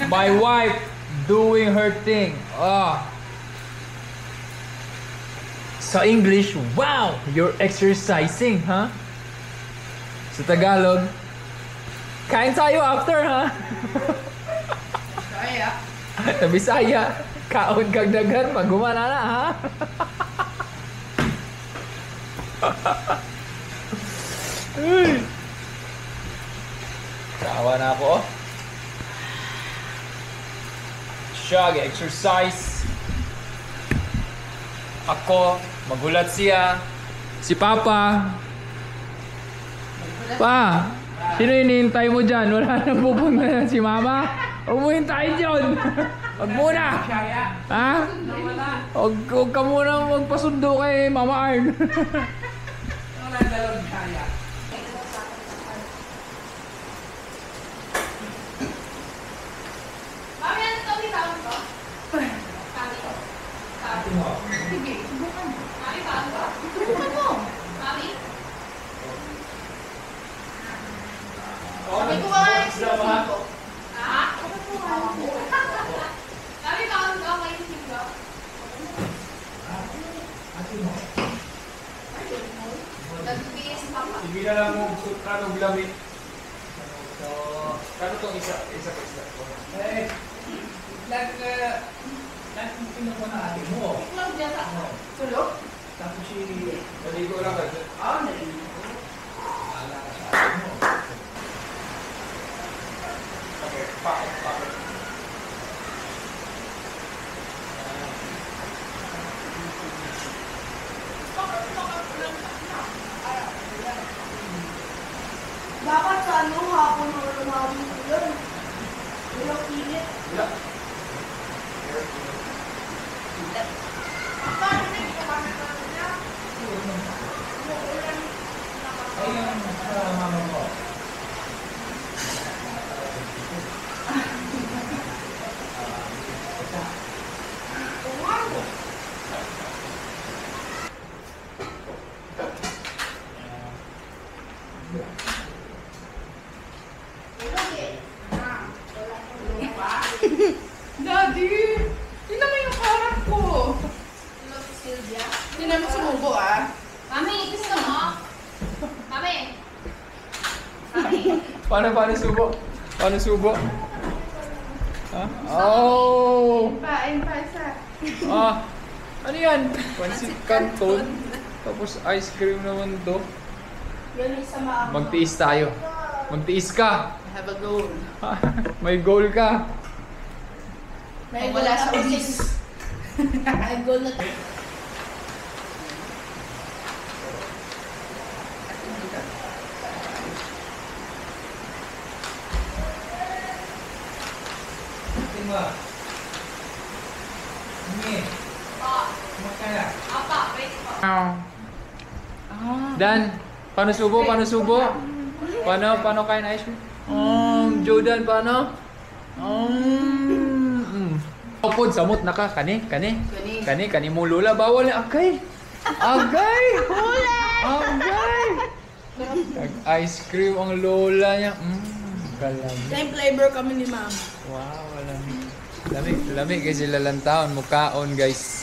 My wife doing her thing. Sa English, wow, you're exercising, huh? Sa Tagalog, kain tayo after, ha? Kaya. Sa Bisaya, kaon kag dagan pag gumana na, ha? Kawa na ako, oh. Siya, exercise. Ako, magulat siya. Si Papa. Pa, sino hinihintay mo dyan? Wala na pupunta si Mama? Huwag mo hintayin dyan. Huwag muna. Ha? Huwag ka muna magpasundo kay Mama Arn. Wala dalawang kaya. Mami, ano ito? Bitawan ko? Sige, subukan mo. Mami, bitawan ko? Subukan mo. Mami? Sabi ko nga yung sinusin ko. Ha? Sabi ko nga yung sinusin ko. Mami, bitawan ko? May sinusin ko? Nagbibigay si Papa. Sige na lang mo, kano bilamit. So, kano itong isa pa isa? Lahat yung pinuha na ate mo. Iklog dyan sa tulog? Tapos si... Naligo lang ka. Naligo. Wala ka sa ate mo. Okay, pakit. Dapat sa ano, hapon o lumawin ko yun. Walang init. Wala. Paano na yung kamana niya? Ayun, sa mama mo. Daddy! Tingnan mo yung harap ko! Silvia. Tingnan mo sumubo ah! Mami, gusto mo? Mami. Mami. Paano subo? Paano subo? Ha? Oh! Pain pa isa! Ano yan? Pansit canton. Tapos ice cream naman to. Yan yung sa mga... Magtiis tayo. Magtiis ka. I have a goal. May goal ka. May wala sa ulis. Ay, goal na. Tingnan. Hindi. Pa. Magkaya. Apa, wait pa. Dan, paano subo? Paano kain ice cream? Jordan, paano? Upod, samot na ka. Kani mo lula. Bawal na. Agay! Huli! Agay! Ice cream ang lola niya. Galamig. Same flavor kami ni Mama. Wow, lamig. Lamig kasi lalantaon. Mukhaon, guys.